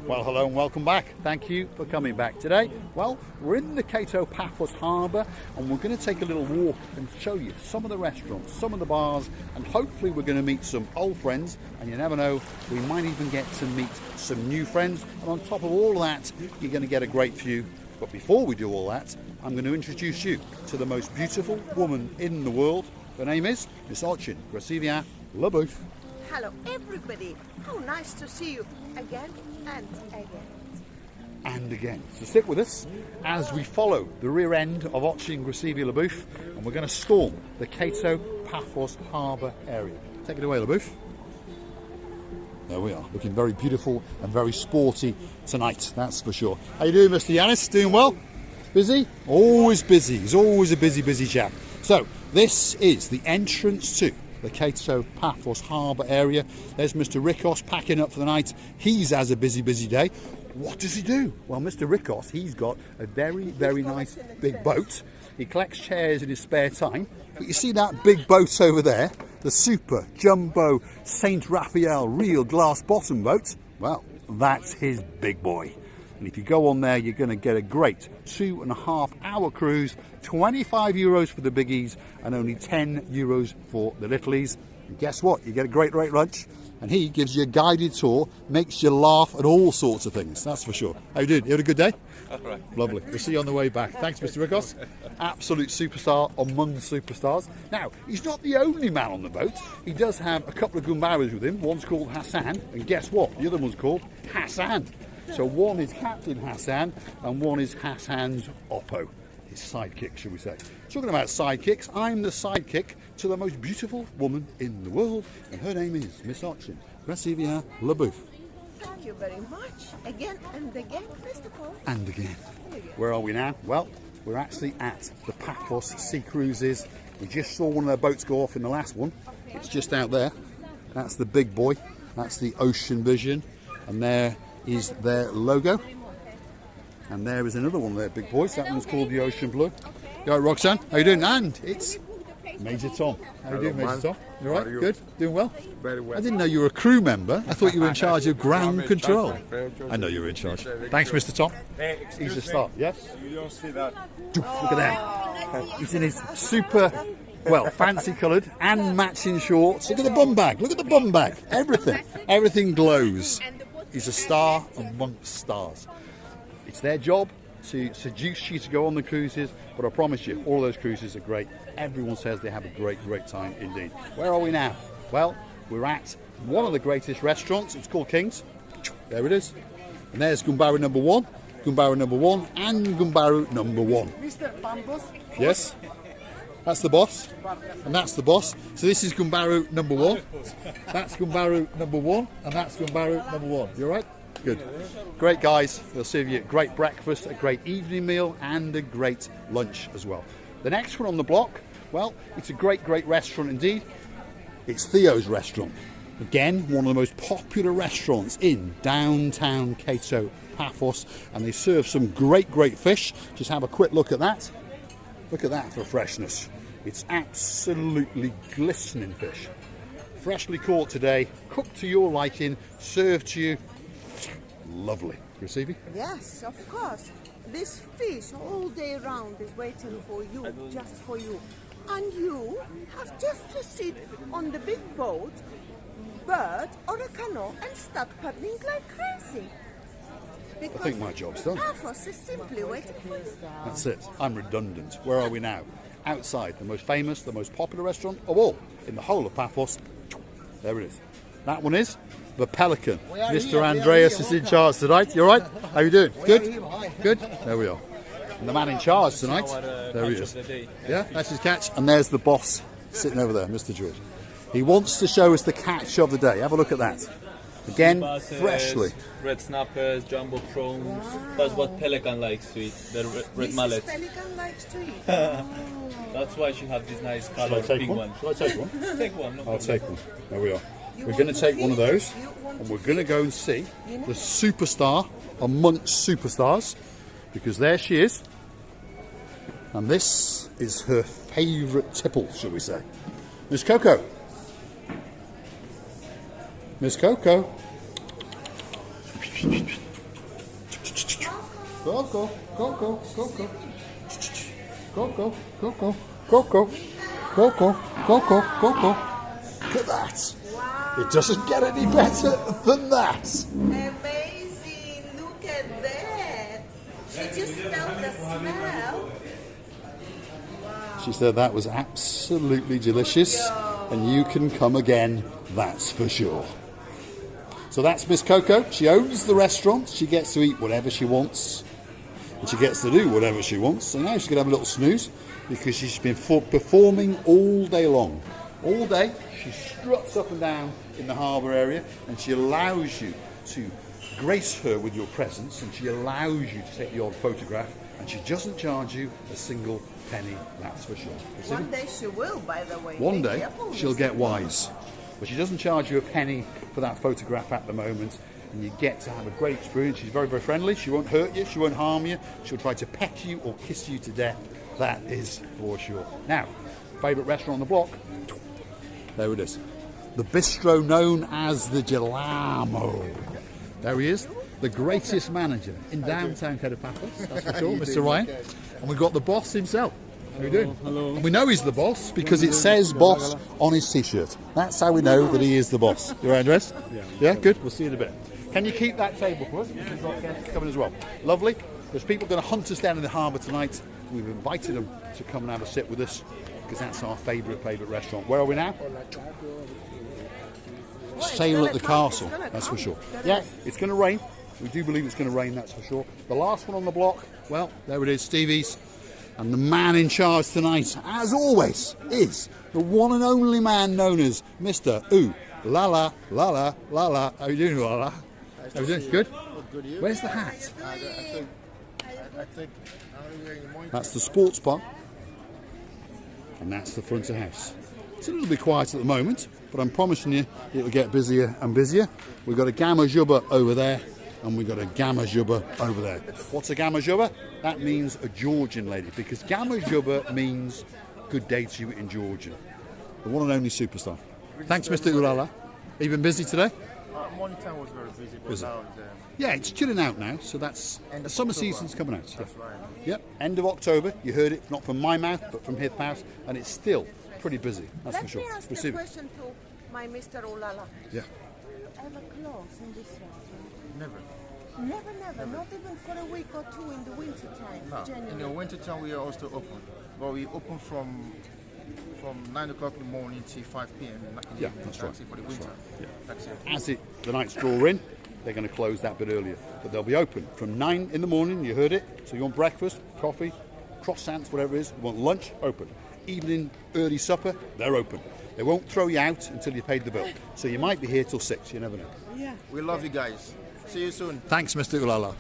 Well, hello and welcome back. Thank you for coming back today. Well, we're in the Paphos harbour and we're going to take a little walk and show you some of the restaurants, some of the bars, and hopefully we're going to meet some old friends, and you never know, we might even get to meet some new friends, and on top of all of that, you're going to get a great view. But before we do all that, I'm going to introduce you to the most beautiful woman in the world. Her name is Miss Coco the Pelican. Hello everybody, how nice to see you again and again. And again. So sit with us as we follow the rear end of Ochin Gracevia LaBouffe, and we're going to storm the Paphos harbour area. Take it away, LaBouffe. There we are, looking very beautiful and very sporty tonight, that's for sure. How you doing, Mr. Yanis? Doing well? Busy? Always busy. He's always a busy chap. So this is the entrance to the Paphos harbour area. There's Mr. Rikos packing up for the night. He's has a busy day. What does he do? Well, Mr. Rikos, he's got a very nice big boat. He collects chairs in his spare time. But you see that big boat over there, the super jumbo Saint Raphael real glass bottom boat? Well, that's his big boy. And if you go on there, you're going to get a great 2.5 hour cruise, 25 euros for the biggies and only 10 euros for the littlies. And guess what? You get a great lunch, and he gives you a guided tour, makes you laugh and all sorts of things, that's for sure. How you doing? You had a good day? All right. Lovely. We'll see you on the way back. Thanks, Mr. Rikos. Absolute superstar among the superstars. Now, he's not the only man on the boat. He does have a couple of Gumbaras with him. One's called Hassan, and guess what? The other one's called Hassan. So one is Captain Hassan and one is Hassan's Oppo, his sidekick, shall we say. Talking about sidekicks, I'm the sidekick to the most beautiful woman in the world, and her name is Miss Ochin Gracevia LaBouffe. Thank you very much. Again and again, Mr. Paul. And again. Where are we now? Well, we're actually at the Paphos Sea Cruises. We just saw one of their boats go off in the last one. It's just out there. That's the big boy. That's the Ocean Vision. And there is their logo, and there is another one of their big boys. That one's called the Ocean Blue. You all right, Roxanne? How you doing? And it's Major Tom. How you doing, Major Tom? You all right? Good? Doing well? Very well. I didn't know you were a crew member. I thought you were in charge of ground control. I know you were in charge. Thanks, Mr. Tom. He's a star. Yes? You don't see that. Look at that. He's in his super, well, fancy coloured and matching shorts. Look at the bum bag. Look at the bum bag. Everything glows. He's a star amongst stars. It's their job to seduce you to go on the cruises, but I promise you, all those cruises are great. Everyone says they have a great time indeed. Where are we now? Well, we're at one of the greatest restaurants. It's called King's. There it is. And there's Gumbaru number one, and Gumbaru number one. Mr. Paphos? Yes? That's the boss, and that's the boss. So this is Gumbaru number one. That's Gumbaru number one, and that's Gumbaru number one. You all right? Good. Great guys. They'll serve you a great breakfast, a great evening meal, and a great lunch as well. The next one on the block, well, it's a great restaurant indeed. It's Theo's restaurant. Again, one of the most popular restaurants in downtown Paphos, and they serve some great fish. Just have a quick look at that. Look at that for freshness. It's absolutely glistening fish. Freshly caught today, cooked to your liking, served to you. Lovely. Gracevia? Yes, of course. This fish all day round is waiting for you, just for you. And you have just to sit on the big boat, bird or a canoe, and start paddling like crazy. Because I think my job's done. Paphos is simply waiting for you. That's it. I'm redundant. Where are we now? Outside the most famous, the most popular restaurant of all in the whole of Paphos. There it is. That one is the Pelican. Mr. Andreas is in charge tonight. You all right? How you doing? Good? Good? There we are. And the man in charge tonight, there he is. Yeah, that's his catch. And there's the boss sitting over there, Mr. George. He wants to show us the catch of the day. Have a look at that. Again, freshly. Red snappers, jumbo prawns. Wow. That's what Pelican likes to eat, the red mullet. Pelican likes to eat. That's why she have this nice color big one. Shall I take one? Take one. No I'll take one. There we are. We're going to take one of those, and we're going to go and see the superstar amongst superstars, because there she is. And this is her favourite tipple, shall we say. Miss Coco. Miss Coco. Coco, Coco, Coco. Coco, Coco, Coco, Coco, Coco, Coco. Look at that. Wow. It doesn't get any better than that. Amazing. Look at that. She just felt the smell. She said that was absolutely delicious, and you can come again, that's for sure. So that's Miss Coco. She owns the restaurant. She gets to eat whatever she wants, and she gets to do whatever she wants. So now she's going to have a little snooze because she's been performing all day long. All day, she struts up and down in the harbour area, and she allows you to grace her with your presence, and she allows you to take the odd photograph, and she doesn't charge you a single penny, that's for sure. One day she will, by the way. One Be day careful, she'll Mr. get wise, but she doesn't charge you a penny for that photograph at the moment, and you get to have a great experience. She's very, very friendly. She won't hurt you, she won't harm you, she'll try to pet you or kiss you to death, that is for sure. Now, favourite restaurant on the block, there it is, the bistro known as the Gelamo. There he is, the greatest manager in downtown Paphos, that's for sure, Mr. Ryan. And we've got the boss himself. How are you doing? Hello. And we know he's the boss because it says boss on his t-shirt. That's how we know that he is the boss. You're right, dressed? Yeah, good. We'll see you in a bit. Can you keep that table for us? We've got guests coming as well. Lovely. There's people going to hunt us down in the harbour tonight. We've invited them to come and have a sit with us because that's our favourite restaurant. Where are we now? Sail at the castle, that's for sure. Yeah, it's going to rain. We do believe it's going to rain, that's for sure. The last one on the block, well, there it is, Stevie's. And the man in charge tonight, as always, is the one and only man known as Mr. Ooh La La La La La La. How are you doing, La La? How are you doing? Good? Where's the hat? That's the sports bar. And that's the front of house. It's a little bit quiet at the moment, but I'm promising you it'll get busier and busier. We've got a Gamma Jubba over there, and we've got a Gamma Jubba over there. What's a Gamma Jubba? That means a Georgian lady, because Gamma Jubba means good day to you in Georgian. The one and only superstar. Thanks, Mr. Ulala. Have you been busy today? Morning time was very busy, but now Yeah, it's chilling out now, so that's the summer season's coming out. that's right. Yep, end of October. You heard it, not from my mouth, but from his mouth, and it's still pretty busy, that's Let for sure. me ask Receive a it. question to my Mr. Olala. Yeah. Ever close in this restaurant? Never. Never, not even for a week or two in the winter time, No. January. In the winter time we are also open, but we open from 9 o'clock in the morning till 5 p.m. in the Yeah, evening. that's right. it for the That's winter. right. Yeah. That's it. As the nights draw in, they're going to close that bit earlier, but they'll be open from 9 in the morning. You heard it. So you want breakfast, coffee, croissants, whatever it is. You want lunch, open. Evening, early supper, they're open. They won't throw you out until you paid the bill. So you might be here till 6. You never know. Yeah. We love you guys. See you soon. Thanks, Mr. Ulala.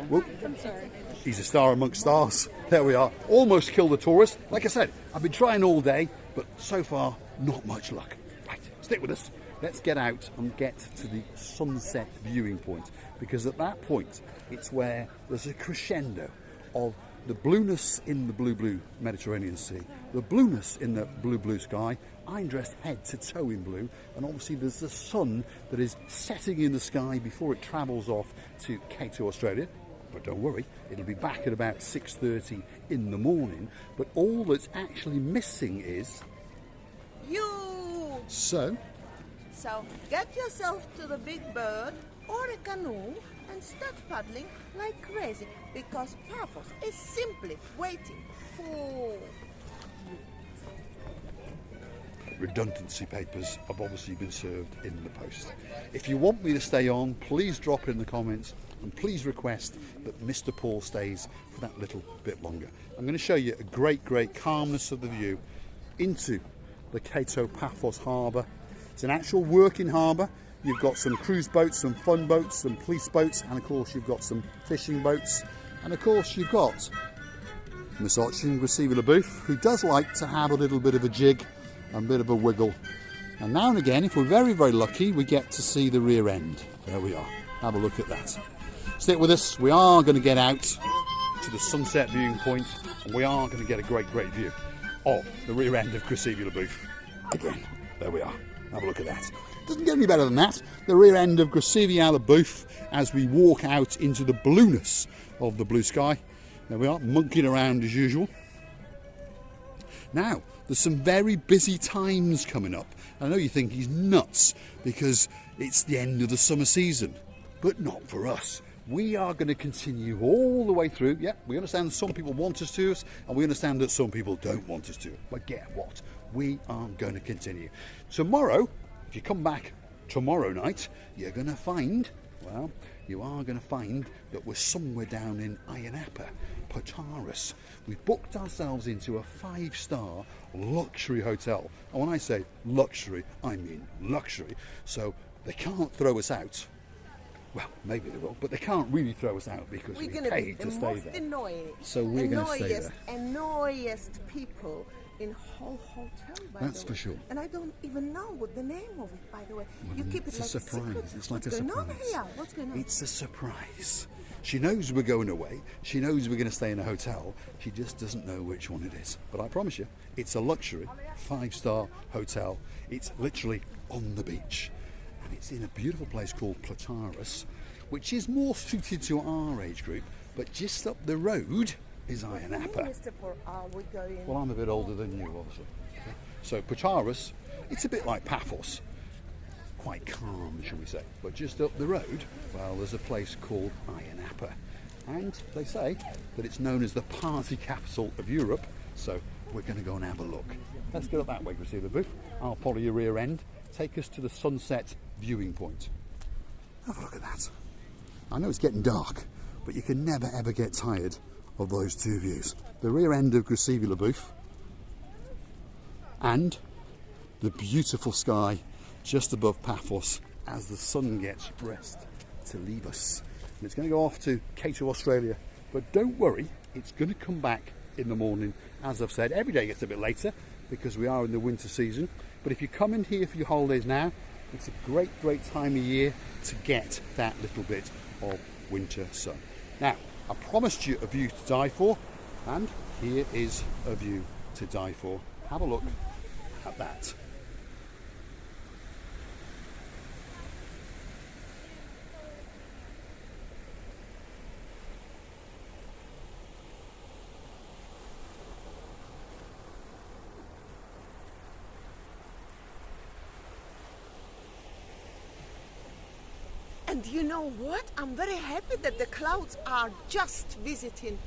Whoop. I'm sorry. He's a star amongst stars. There we are. Almost killed the tourist. Like I said, I've been trying all day, but so far, not much luck. Right, stick with us. Let's get out and get to the sunset viewing point, because at that point, it's where there's a crescendo of the blueness in the blue Mediterranean Sea, the blueness in the blue sky. I'm dressed head to toe in blue, and obviously there's the sun that is setting in the sky before it travels off to Cato, Australia. But don't worry, it'll be back at about 6:30 in the morning. But all that's actually missing is You! So Get yourself to the big bird or a canoe and start paddling like crazy, because Paphos is simply waiting for redundancy papers have obviously been served in the post. If you want me to stay on, please drop it in the comments, and please request that Mr. Paul stays for that little bit longer. I'm going to show you a great calmness of the view into the Cato Paphos harbour. It's an actual working harbour. You've got some cruise boats, some fun boats, some police boats, and of course you've got some fishing boats, and of course you've got Miss Ochin Gracevia LaBouffe, who does like to have a little bit of a jig and a bit of a wiggle. And now and again, if we're very lucky, we get to see the rear end. There we are. Have a look at that. Stick with us. We are going to get out to the sunset viewing point, and we are going to get a great view of the rear end of Gracevia LaBouffe. Again, there we are. Have a look at that. Doesn't get any better than that. The rear end of Gracevia Booth as we walk out into the blueness of the blue sky. There we are, monkeying around as usual. Now, there's some very busy times coming up. I know you think he's nuts because it's the end of the summer season, but not for us. We are going to continue all the way through. Yeah, we understand that some people want us to, and we understand that some people don't want us to. But get what? We are going to continue. Tomorrow, if you come back tomorrow night, you're going to find, well, you are going to find that we're somewhere down in Ionapa, Paphos. We've booked ourselves into a 5-star luxury hotel. And when I say luxury, I mean luxury. So they can't throw us out. Well, maybe they will, but they can't really throw us out because we paid to stay there. So we're going to stay there. Annoyest people in whole hotel, by That's the way. for sure. And I don't even know what the name of it, by the way. Well, You keep it it's like a surprise. secret. It's like What's a going on surprise. here? What's going on? It's a surprise. She knows we're going away. She knows we're going to stay in a hotel. She just doesn't know which one it is. But I promise you, it's a luxury 5-star hotel. It's literally on the beach. And it's in a beautiful place called Paphos, which is more suited to our age group. But just up the road is Ionapa. We going? Well, I'm a bit older than you, obviously. So Paphos, it's a bit like Paphos. Quite calm, shall we say. But just up the road, well, there's a place called Ionapa. And they say that it's known as the party capital of Europe. So we're going to go and have a look. Let's get up that way, Gracevia Booth. I'll follow your rear end. Take us to the sunset viewing point. Have a look at that. I know it's getting dark, but you can never ever get tired of those two views. The rear end of Gracevia Booth and the beautiful sky just above Paphos as the sun gets rest to leave us. And it's going to go off to Cato, Australia. But don't worry, it's going to come back in the morning. As I've said, every day gets a bit later because we are in the winter season. But if you come in here for your holidays now, it's a great, great time of year to get that little bit of winter sun. Now, I promised you a view to die for, and here is a view to die for. Have a look at that. And you know what? I'm very happy that the clouds are just visiting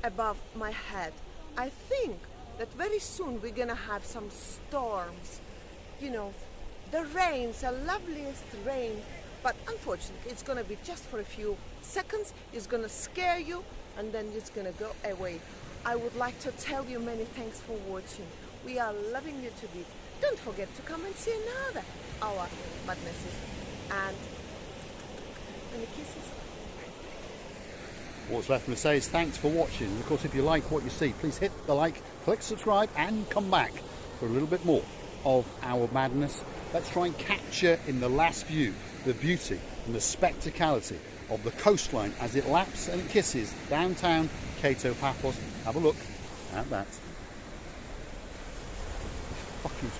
above my head. I think that very soon we're gonna have some storms. You know, the rain's the loveliest rain, but unfortunately it's gonna be just for a few seconds. It's gonna scare you and then it's gonna go away. I would like to tell you many thanks for watching. We are loving you to bits. Don't forget to come and see another our madnesses. And any kisses? What's left for me to say is thanks for watching. And of course, if you like what you see, please hit the like, click subscribe, and come back for a little bit more of our madness. Let's try and capture in the last view the beauty and the spectacality of the coastline as it laps and kisses downtown Cato, Paphos. Have a look at that. Fucking